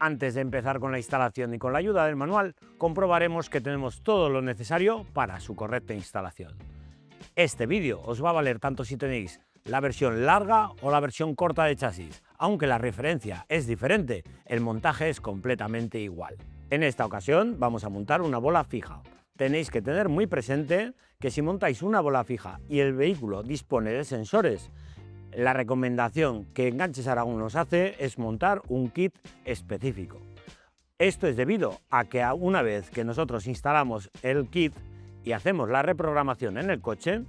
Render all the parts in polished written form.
Antes de empezar con la instalación y con la ayuda del manual, comprobaremos que tenemos todo lo necesario para su correcta instalación. Este vídeo os va a valer tanto si tenéis la versión larga o la versión corta de chasis. Aunque la referencia es diferente, el montaje es completamente igual. En esta ocasión vamos a montar una bola fija. Tenéis que tener muy presente que si montáis una bola fija y el vehículo dispone de sensores, la recomendación que Enganches Aragón nos hace es montar un kit específico. Esto es debido a que una vez que nosotros instalamos el kit y hacemos la reprogramación en el coche,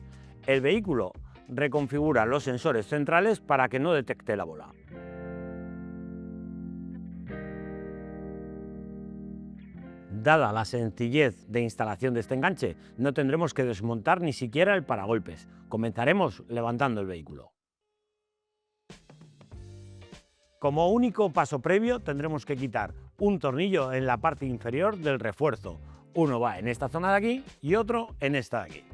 el vehículo reconfigura los sensores centrales para que no detecte la bola. Dada la sencillez de instalación de este enganche, no tendremos que desmontar ni siquiera el paragolpes. Comenzaremos levantando el vehículo. Como único paso previo tendremos que quitar un tornillo en la parte inferior del refuerzo. Uno va en esta zona de aquí y otro en esta de aquí.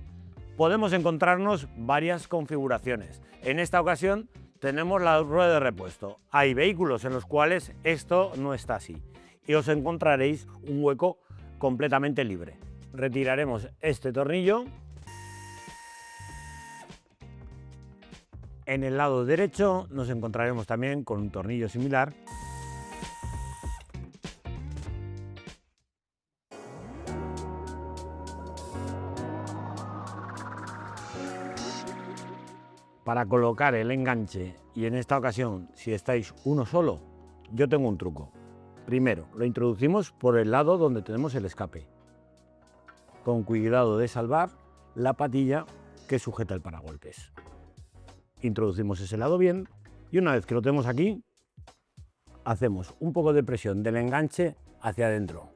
Podemos encontrarnos varias configuraciones. En esta ocasión tenemos la rueda de repuesto. Hay vehículos en los cuales esto no está así y os encontraréis un hueco completamente libre. Retiraremos este tornillo. En el lado derecho nos encontraremos también con un tornillo similar. Para colocar el enganche, y en esta ocasión si estáis uno solo, yo tengo un truco. Primero, lo introducimos por el lado donde tenemos el escape, con cuidado de salvar la patilla que sujeta el paragolpes. Introducimos ese lado bien y una vez que lo tenemos aquí, hacemos un poco de presión del enganche hacia adentro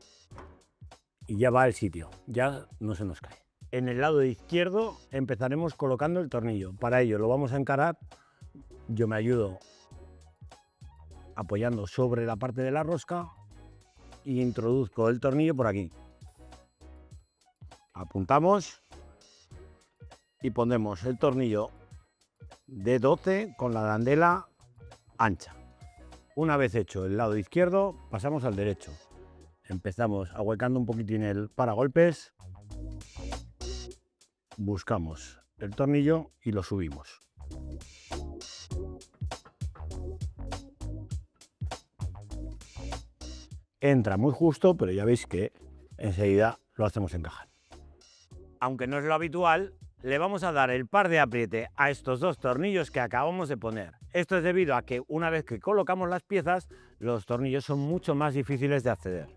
y ya va al sitio, ya no se nos cae. En el lado izquierdo empezaremos colocando el tornillo. Para ello lo vamos a encarar, yo me ayudo apoyando sobre la parte de la rosca y introduzco el tornillo por aquí. Apuntamos y ponemos el tornillo de 12 con la arandela ancha. Una vez hecho el lado izquierdo, pasamos al derecho. Empezamos ahuecando un poquitín el paragolpes, buscamos el tornillo y lo subimos. Entra muy justo, pero ya veis que enseguida lo hacemos encajar. Aunque no es lo habitual, le vamos a dar el par de apriete a estos dos tornillos que acabamos de poner. Esto es debido a que una vez que colocamos las piezas, los tornillos son mucho más difíciles de acceder.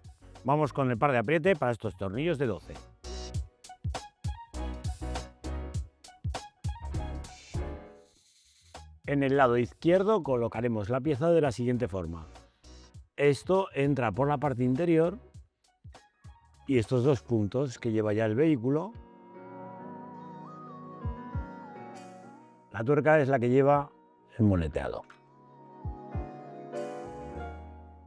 Vamos con el par de apriete para estos tornillos de 12. En el lado izquierdo colocaremos la pieza de la siguiente forma. Esto entra por la parte interior y estos dos puntos que lleva ya el vehículo, la tuerca es la que lleva el moleteado.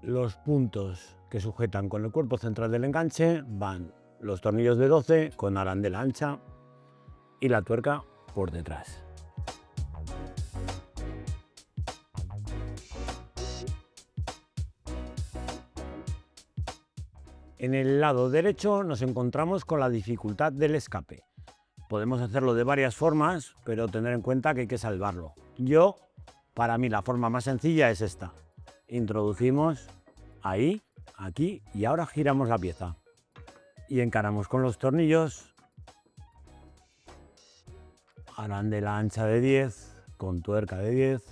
Los puntos que sujetan con el cuerpo central del enganche van los tornillos de 12 con arandela ancha y la tuerca por detrás. En el lado derecho nos encontramos con la dificultad del escape. Podemos hacerlo de varias formas, pero tener en cuenta que hay que salvarlo. Para mí, la forma más sencilla es esta. Introducimos ahí, aquí y ahora giramos la pieza. Y encaramos con los tornillos. Arandela ancha de 10, con tuerca de 10,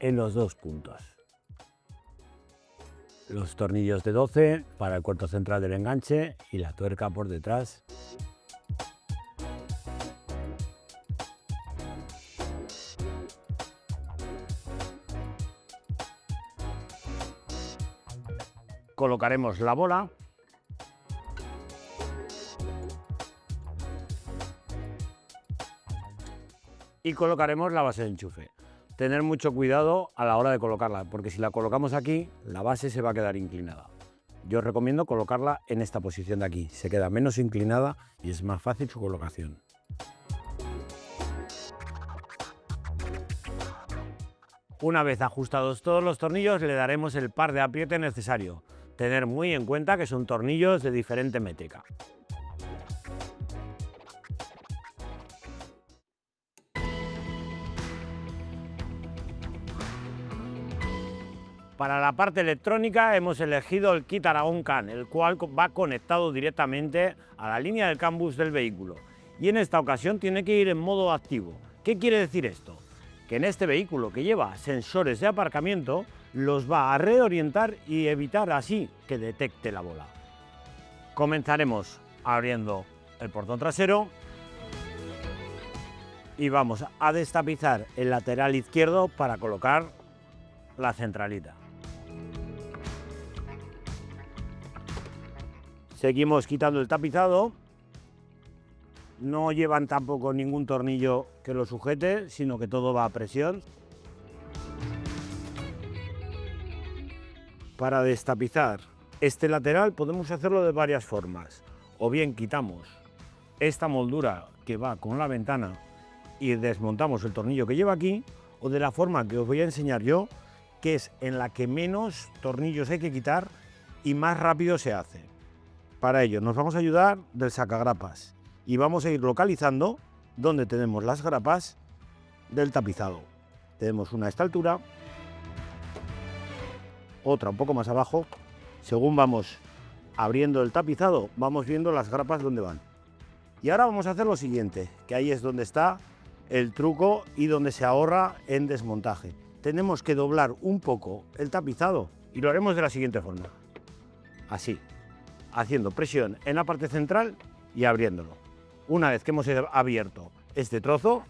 en los dos puntos. Los tornillos de 12 para el cuerpo central del enganche y la tuerca por detrás. Colocaremos la bola y colocaremos la base de enchufe. Tener mucho cuidado a la hora de colocarla, porque si la colocamos aquí, la base se va a quedar inclinada. Yo os recomiendo colocarla en esta posición de aquí, se queda menos inclinada y es más fácil su colocación. Una vez ajustados todos los tornillos, le daremos el par de apriete necesario. Tener muy en cuenta que son tornillos de diferente métrica. Para la parte electrónica hemos elegido el kit Aragon CAN, el cual va conectado directamente a la línea del CAN bus del vehículo. Y en esta ocasión tiene que ir en modo activo. ¿Qué quiere decir esto? Que en este vehículo, que lleva sensores de aparcamiento, los va a reorientar y evitar así que detecte la bola. Comenzaremos abriendo el portón trasero y vamos a destapizar el lateral izquierdo para colocar la centralita. Seguimos quitando el tapizado. No llevan tampoco ningún tornillo que lo sujete, sino que todo va a presión. Para destapizar este lateral podemos hacerlo de varias formas. O bien quitamos esta moldura que va con la ventana y desmontamos el tornillo que lleva aquí, o de la forma que os voy a enseñar yo, que es en la que menos tornillos hay que quitar y más rápido se hace. Para ello nos vamos a ayudar del sacagrapas y vamos a ir localizando donde tenemos las grapas del tapizado. Tenemos una a esta altura, otra un poco más abajo. Según vamos abriendo el tapizado, vamos viendo las grapas donde van. Y ahora vamos a hacer lo siguiente, que ahí es donde está el truco y donde se ahorra en desmontaje. Tenemos que doblar un poco el tapizado y lo haremos de la siguiente forma. Así, haciendo presión en la parte central y abriéndolo. Una vez que hemos abierto este trozo,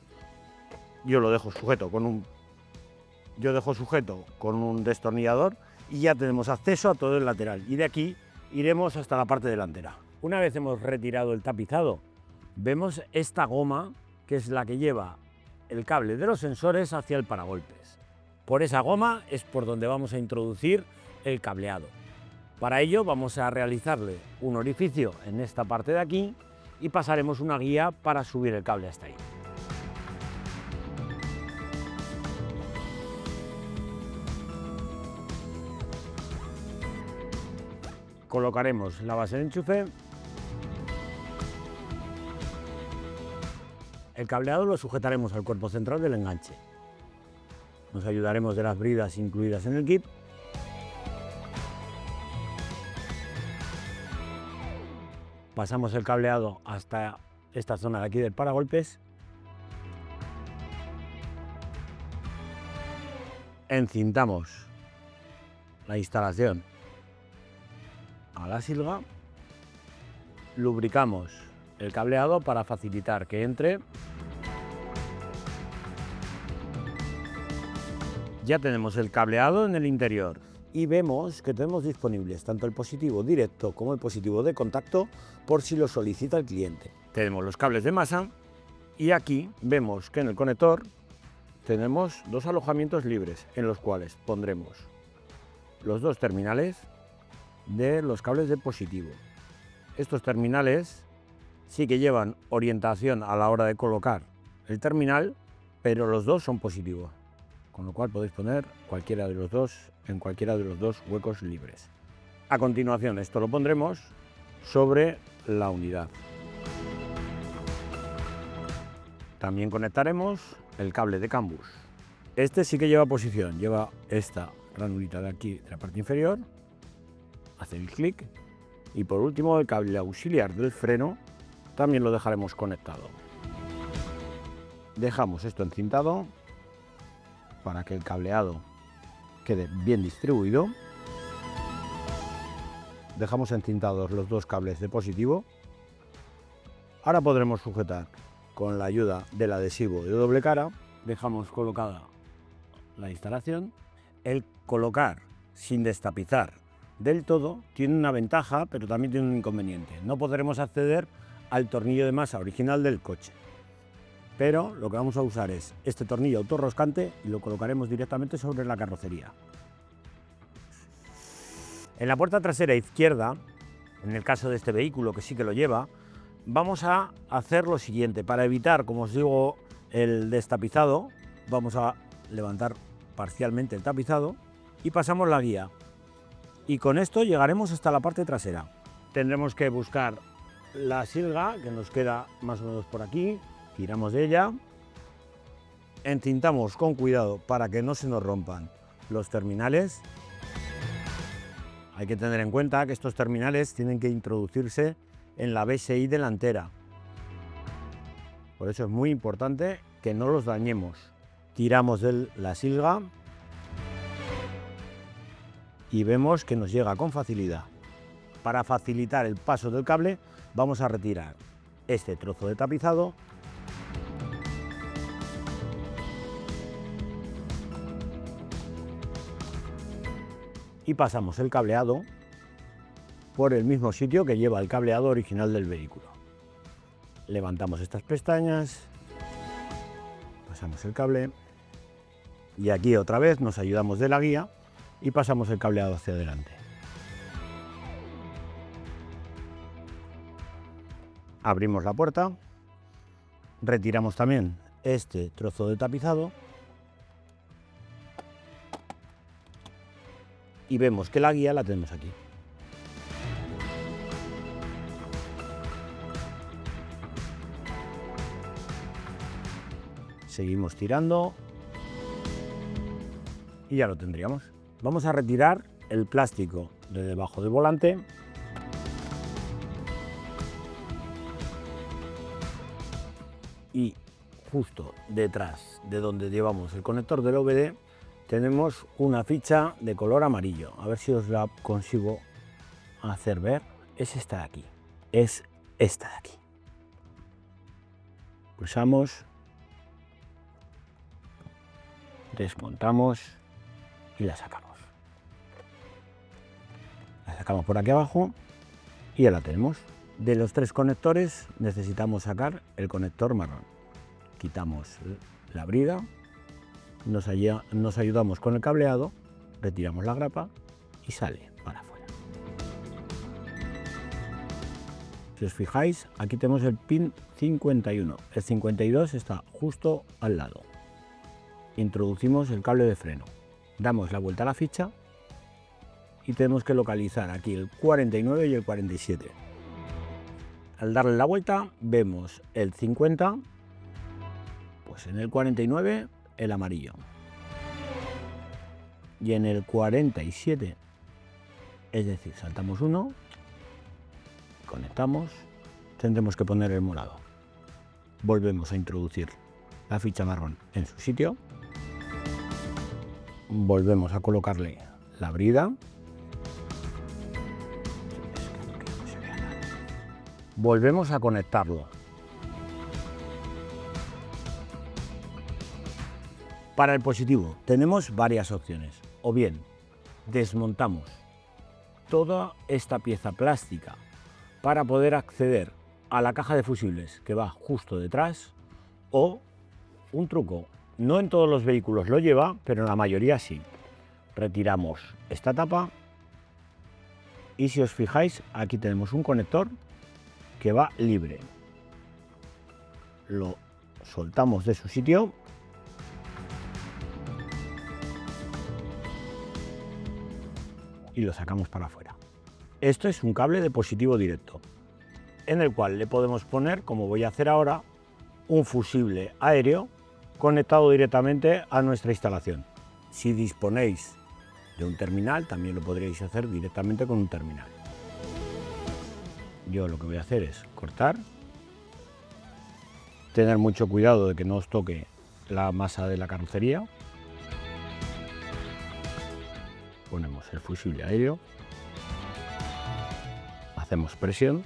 yo lo dejo sujeto con un destornillador y ya tenemos acceso a todo el lateral. Y de aquí iremos hasta la parte delantera. Una vez hemos retirado el tapizado, vemos esta goma que es la que lleva el cable de los sensores hacia el paragolpes. Por esa goma es por donde vamos a introducir el cableado. Para ello vamos a realizarle un orificio en esta parte de aquí y pasaremos una guía para subir el cable hasta ahí. Colocaremos la base de enchufe. El cableado lo sujetaremos al cuerpo central del enganche. Nos ayudaremos de las bridas incluidas en el kit. Pasamos el cableado hasta esta zona de aquí del paragolpes. Encintamos la instalación a la silga. Lubricamos el cableado para facilitar que entre. Ya tenemos el cableado en el interior y vemos que tenemos disponibles tanto el positivo directo como el positivo de contacto por si lo solicita el cliente. Tenemos los cables de masa y aquí vemos que en el conector tenemos dos alojamientos libres en los cuales pondremos los dos terminales de los cables de positivo. Estos terminales sí que llevan orientación a la hora de colocar el terminal, pero los dos son positivos, con lo cual podéis poner cualquiera de los dos en cualquiera de los dos huecos libres. A continuación esto lo pondremos sobre la unidad. También conectaremos el cable de CAN bus. Este sí que lleva posición, lleva esta ranurita de aquí de la parte inferior, hace el clic y por último el cable auxiliar del freno también lo dejaremos conectado. Dejamos esto encintado para que el cableado quede bien distribuido. Dejamos encintados los dos cables de positivo. Ahora podremos sujetar con la ayuda del adhesivo de doble cara. Dejamos colocada la instalación. El colocar sin destapizar del todo tiene una ventaja, pero también tiene un inconveniente. No podremos acceder al tornillo de masa original del coche. Pero lo que vamos a usar es este tornillo autorroscante y lo colocaremos directamente sobre la carrocería. En la puerta trasera izquierda, en el caso de este vehículo que sí que lo lleva, vamos a hacer lo siguiente. Para evitar, como os digo, el destapizado, vamos a levantar parcialmente el tapizado y pasamos la guía. Y con esto llegaremos hasta la parte trasera. Tendremos que buscar la silga, que nos queda más o menos por aquí, tiramos de ella, encintamos con cuidado para que no se nos rompan los terminales. Hay que tener en cuenta que estos terminales tienen que introducirse en la BSI delantera. Por eso es muy importante que no los dañemos. Tiramos de la silga y vemos que nos llega con facilidad. Para facilitar el paso del cable, vamos a retirar este trozo de tapizado y pasamos el cableado por el mismo sitio que lleva el cableado original del vehículo. Levantamos estas pestañas, pasamos el cable y aquí otra vez nos ayudamos de la guía y pasamos el cableado hacia adelante. Abrimos la puerta, retiramos también este trozo de tapizado y vemos que la guía la tenemos aquí. Seguimos tirando y ya lo tendríamos. Vamos a retirar el plástico de debajo del volante y justo detrás de donde llevamos el conector del OBD tenemos una ficha de color amarillo. A ver si os la consigo hacer ver. Es esta de aquí. Es esta de aquí. Pulsamos, desmontamos y la sacamos. La sacamos por aquí abajo y ya la tenemos. De los tres conectores necesitamos sacar el conector marrón. Quitamos la brida, nos ayudamos con el cableado, retiramos la grapa y sale para afuera. Si os fijáis, aquí tenemos el pin 51. El 52 está justo al lado. Introducimos el cable de freno, damos la vuelta a la ficha y tenemos que localizar aquí el 49 y el 47. Al darle la vuelta vemos el 50, pues en el 49 el amarillo y en el 47, es decir, saltamos uno, conectamos, tendremos que poner el morado. Volvemos a introducir la ficha marrón en su sitio, volvemos a colocarle la brida, volvemos a conectarlo. Para el positivo tenemos varias opciones, o bien desmontamos toda esta pieza plástica para poder acceder a la caja de fusibles que va justo detrás, o un truco, no en todos los vehículos lo lleva, pero en la mayoría sí. Retiramos esta tapa y si os fijáis aquí tenemos un conector que va libre. Lo soltamos de su sitio y lo sacamos para afuera. Esto es un cable de positivo directo, en el cual le podemos poner, como voy a hacer ahora, un fusible aéreo conectado directamente a nuestra instalación. Si disponéis de un terminal, también lo podríais hacer directamente con un terminal. Yo lo que voy a hacer es cortar, tener mucho cuidado de que no os toque la masa de la carrocería. Ponemos el fusible aéreo, hacemos presión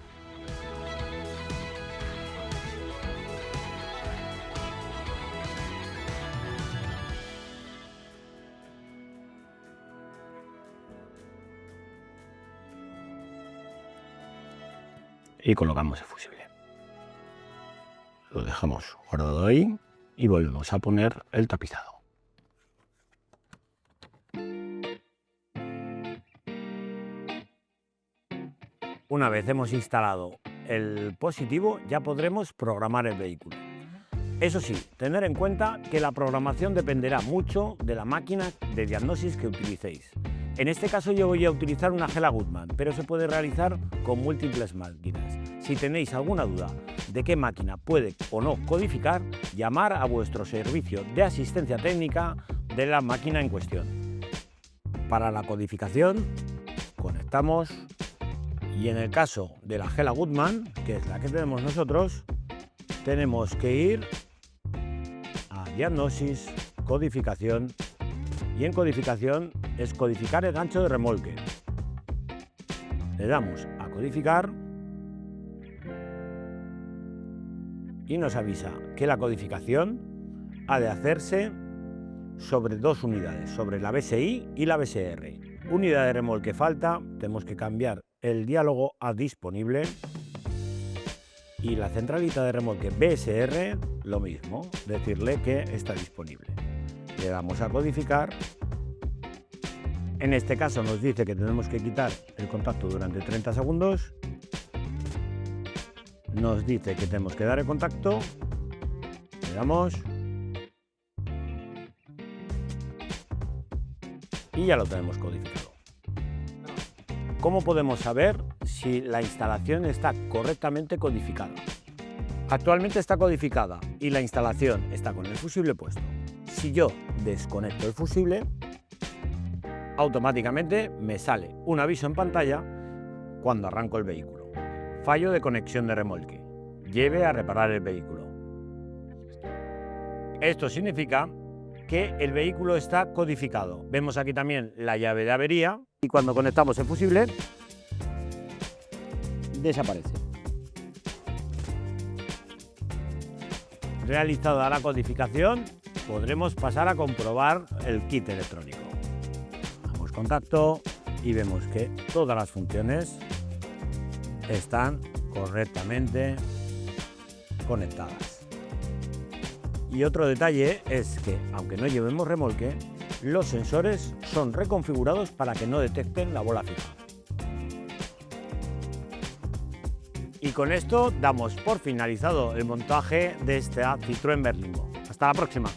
y colocamos el fusible. Lo dejamos guardado ahí y volvemos a poner el tapizado. Una vez hemos instalado el positivo, ya podremos programar el vehículo. Eso sí, tener en cuenta que la programación dependerá mucho de la máquina de diagnosis que utilicéis. En este caso yo voy a utilizar una Hela Goodman, pero se puede realizar con múltiples máquinas. Si tenéis alguna duda de qué máquina puede o no codificar, llamar a vuestro servicio de asistencia técnica de la máquina en cuestión. Para la codificación, conectamos y en el caso de la Hela Goodman, que es la que tenemos nosotros, tenemos que ir a diagnosis, codificación, y en codificación es codificar el gancho de remolque. Le damos a codificar y nos avisa que la codificación ha de hacerse sobre dos unidades, sobre la BSI y la BSR. Unidad de remolque falta, tenemos que cambiar el diálogo a disponible. Y la centralita de remolque BSR, lo mismo, decirle que está disponible. Le damos a codificar. En este caso nos dice que tenemos que quitar el contacto durante 30 segundos. Nos dice que tenemos que dar el contacto. Le damos. Y ya lo tenemos codificado. ¿Cómo podemos saber si la instalación está correctamente codificada? Actualmente está codificada y la instalación está con el fusible puesto. Si yo desconecto el fusible, automáticamente me sale un aviso en pantalla cuando arranco el vehículo. Fallo de conexión de remolque. Lleve a reparar el vehículo. Esto significa que el vehículo está codificado. Vemos aquí también la llave de avería y cuando conectamos el fusible desaparece. Realizada la codificación, podremos pasar a comprobar el kit electrónico. Damos contacto y vemos que todas las funciones están correctamente conectadas. Y otro detalle es que, aunque no llevemos remolque, los sensores son reconfigurados para que no detecten la bola fija. Y con esto damos por finalizado el montaje de esta Citroën Berlingo. Hasta la próxima.